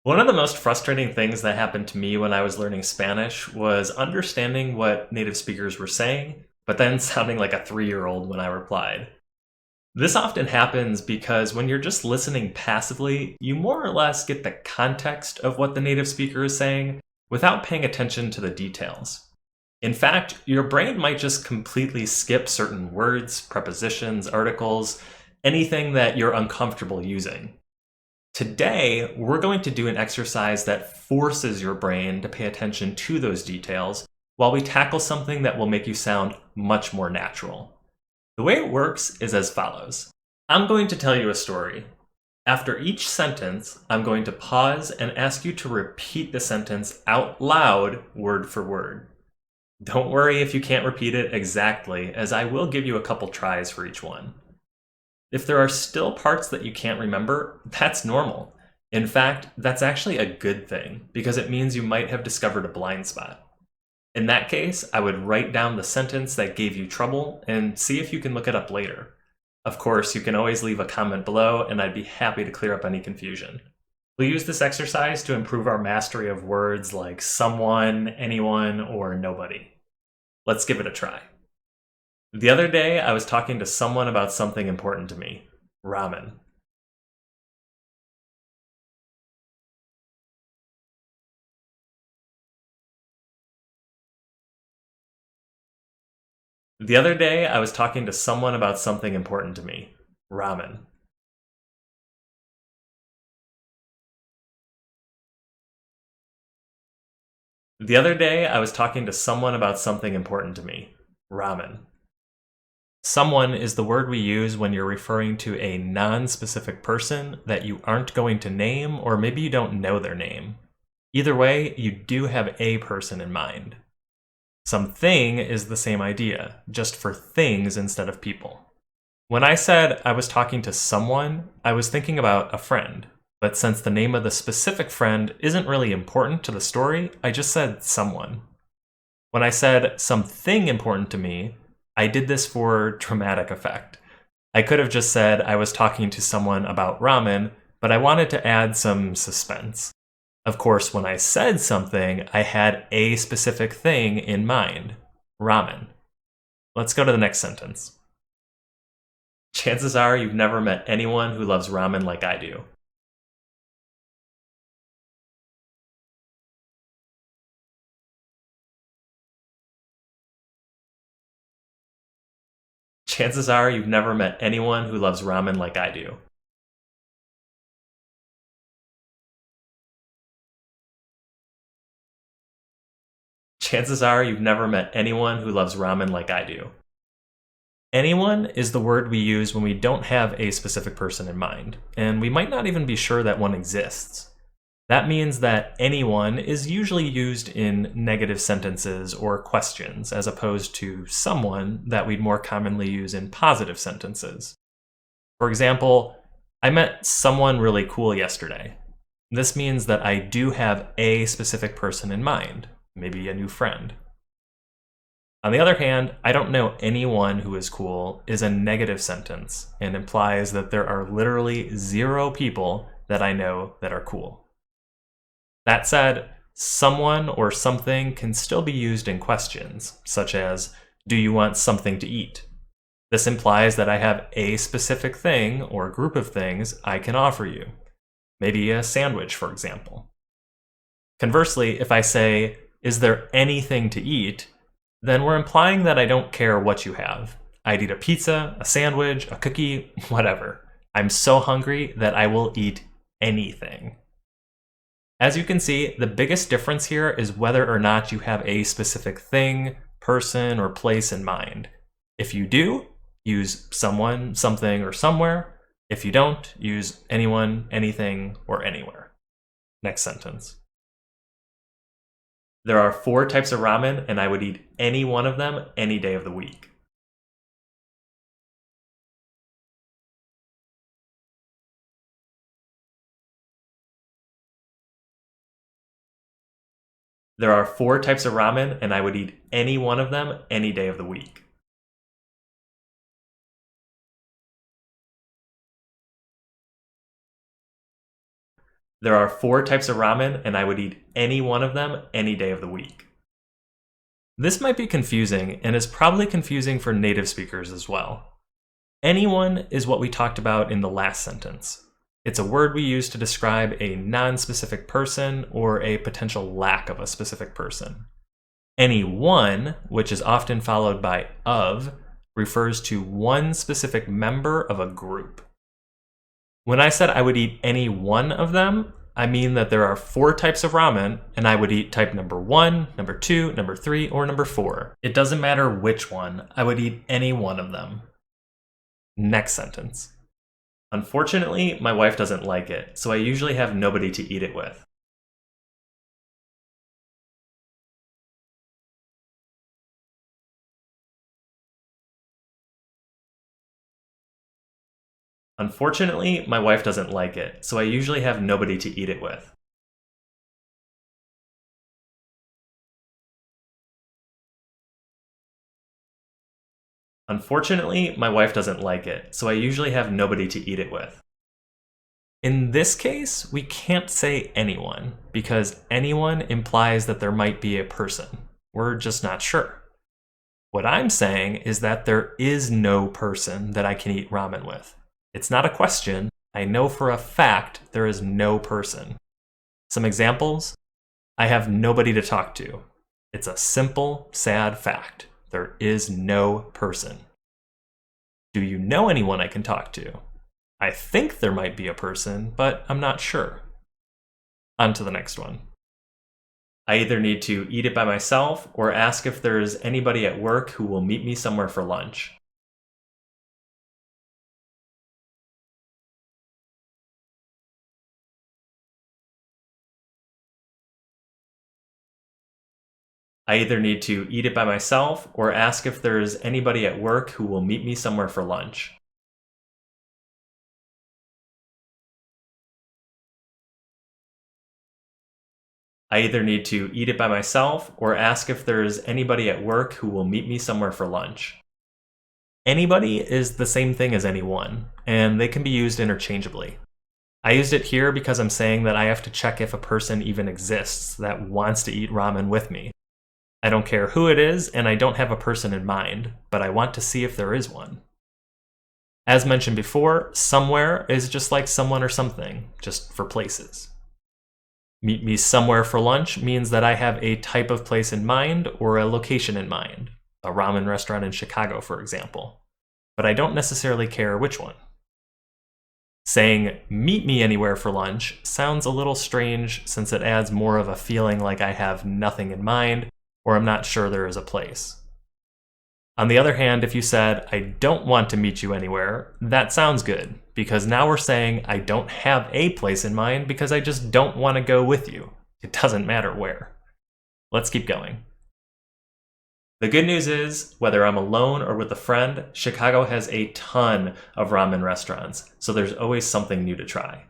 One of the most frustrating things that happened to me when I was learning Spanish was understanding what native speakers were saying, but then sounding like a 3-year-old when I replied. This often happens because when you're just listening passively, you more or less get the context of what the native speaker is saying without paying attention to the details. In fact, your brain might just completely skip certain words, prepositions, articles, anything that you're uncomfortable using. Today, we're going to do an exercise that forces your brain to pay attention to those details while we tackle something that will make you sound much more natural. The way it works is as follows. I'm going to tell you a story. After each sentence, I'm going to pause and ask you to repeat the sentence out loud, word for word. Don't worry if you can't repeat it exactly, as I will give you a couple tries for each one. If there are still parts that you can't remember, that's normal. In fact, that's actually a good thing, because it means you might have discovered a blind spot. In that case, I would write down the sentence that gave you trouble and see if you can look it up later. Of course, you can always leave a comment below, and I'd be happy to clear up any confusion. We'll use this exercise to improve our mastery of words like someone, anyone, or nobody. Let's give it a try. The other day, I was talking to someone about something important to me: ramen. The other day, I was talking to someone about something important to me: ramen. The other day, I was talking to someone about something important to me: ramen. Someone is the word we use when you're referring to a non-specific person that you aren't going to name, or maybe you don't know their name. Either way, you do have a person in mind. Something is the same idea, just for things instead of people. When I said I was talking to someone, I was thinking about a friend. But since the name of the specific friend isn't really important to the story, I just said someone. When I said something important to me, I did this for dramatic effect. I could have just said I was talking to someone about ramen, but I wanted to add some suspense. Of course, when I said something, I had a specific thing in mind: ramen. Let's go to the next sentence. Chances are you've never met anyone who loves ramen like I do. Chances are you've never met anyone who loves ramen like I do. Chances are you've never met anyone who loves ramen like I do. Anyone is the word we use when we don't have a specific person in mind, and we might not even be sure that one exists. That means that anyone is usually used in negative sentences or questions, as opposed to someone that we'd more commonly use in positive sentences. For example, I met someone really cool yesterday. This means that I do have a specific person in mind, maybe a new friend. On the other hand, I don't know anyone who is cool is a negative sentence and implies that there are literally 0 people that I know that are cool. That said, someone or something can still be used in questions, such as, do you want something to eat? This implies that I have a specific thing or group of things I can offer you. Maybe a sandwich, for example. Conversely, if I say, is there anything to eat? Then we're implying that I don't care what you have. I'd eat a pizza, a sandwich, a cookie, whatever. I'm so hungry that I will eat anything. As you can see, the biggest difference here is whether or not you have a specific thing, person, or place in mind. If you do, use someone, something, or somewhere. If you don't, use anyone, anything, or anywhere. Next sentence. There are 4 types of ramen, and I would eat any one of them any day of the week. There are 4 types of ramen, and I would eat any one of them any day of the week. There are 4 types of ramen, and I would eat any one of them any day of the week. This might be confusing, and is probably confusing for native speakers as well. Anyone is what we talked about in the last sentence. It's a word we use to describe a non-specific person or a potential lack of a specific person. Any one, which is often followed by of, refers to one specific member of a group. When I said I would eat any one of them, I mean that there are 4 types of ramen, and I would eat type number 1, number 2, number 3, or number 4. It doesn't matter which one, I would eat any one of them. Next sentence. Unfortunately, my wife doesn't like it, so I usually have nobody to eat it with. Unfortunately, my wife doesn't like it, so I usually have nobody to eat it with. Unfortunately, my wife doesn't like it, so I usually have nobody to eat it with. In this case, we can't say anyone, because anyone implies that there might be a person. We're just not sure. What I'm saying is that there is no person that I can eat ramen with. It's not a question. I know for a fact there is no person. Some examples: I have nobody to talk to. It's a simple, sad fact. There is no person. Do you know anyone I can talk to? I think there might be a person, but I'm not sure. On to the next one. I either need to eat it by myself or ask if there's anybody at work who will meet me somewhere for lunch. I either need to eat it by myself or ask if there's anybody at work who will meet me somewhere for lunch. I either need to eat it by myself or ask if there's anybody at work who will meet me somewhere for lunch. Anybody is the same thing as anyone, and they can be used interchangeably. I used it here because I'm saying that I have to check if a person even exists that wants to eat ramen with me. I don't care who it is, and I don't have a person in mind, but I want to see if there is one. As mentioned before, somewhere is just like someone or something, just for places. Meet me somewhere for lunch means that I have a type of place in mind or a location in mind, a ramen restaurant in Chicago, for example, but I don't necessarily care which one. Saying meet me anywhere for lunch sounds a little strange since it adds more of a feeling like I have nothing in mind or I'm not sure there is a place. On the other hand, if you said, I don't want to meet you anywhere, that sounds good, because now we're saying I don't have a place in mind because I just don't want to go with you. It doesn't matter where. Let's keep going. The good news is, whether I'm alone or with a friend, Chicago has a ton of ramen restaurants, so there's always something new to try.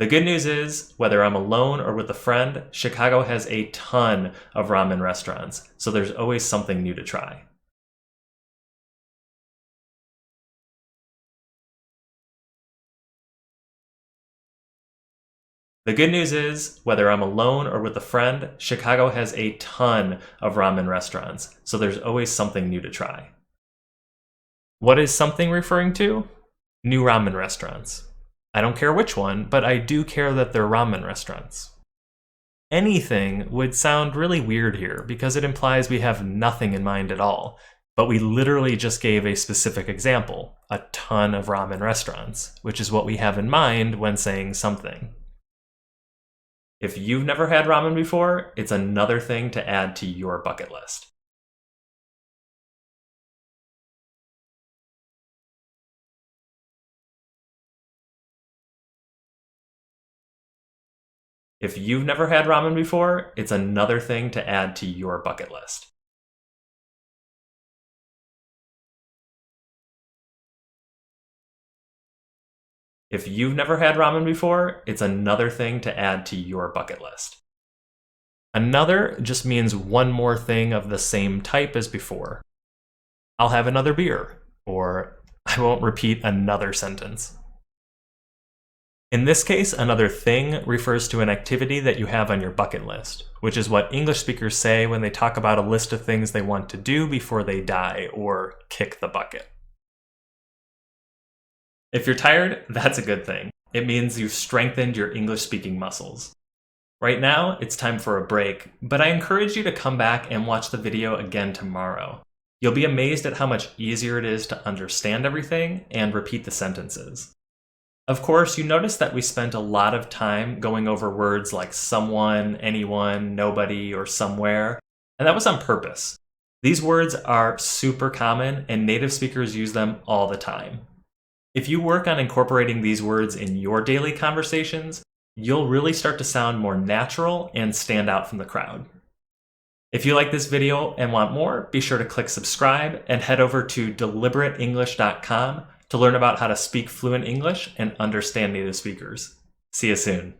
The good news is, whether I'm alone or with a friend, Chicago has a ton of ramen restaurants, so there's always something new to try. The good news is, whether I'm alone or with a friend, Chicago has a ton of ramen restaurants, so there's always something new to try. What is something referring to? New ramen restaurants. I don't care which one, but I do care that they're ramen restaurants. Anything would sound really weird here because it implies we have nothing in mind at all, but we literally just gave a specific example, a ton of ramen restaurants, which is what we have in mind when saying something. If you've never had ramen before, it's another thing to add to your bucket list. If you've never had ramen before, it's another thing to add to your bucket list. If you've never had ramen before, it's another thing to add to your bucket list. Another just means one more thing of the same type as before. I'll have another beer, or I won't repeat another sentence. In this case, another thing refers to an activity that you have on your bucket list, which is what English speakers say when they talk about a list of things they want to do before they die or kick the bucket. If you're tired, that's a good thing. It means you've strengthened your English speaking muscles. Right now, it's time for a break, but I encourage you to come back and watch the video again tomorrow. You'll be amazed at how much easier it is to understand everything and repeat the sentences. Of course, you notice that we spent a lot of time going over words like someone, anyone, nobody, or somewhere, and that was on purpose. These words are super common and native speakers use them all the time. If you work on incorporating these words in your daily conversations, you'll really start to sound more natural and stand out from the crowd. If you like this video and want more, be sure to click subscribe and head over to deliberateenglish.com to learn about how to speak fluent English and understand native speakers. See you soon.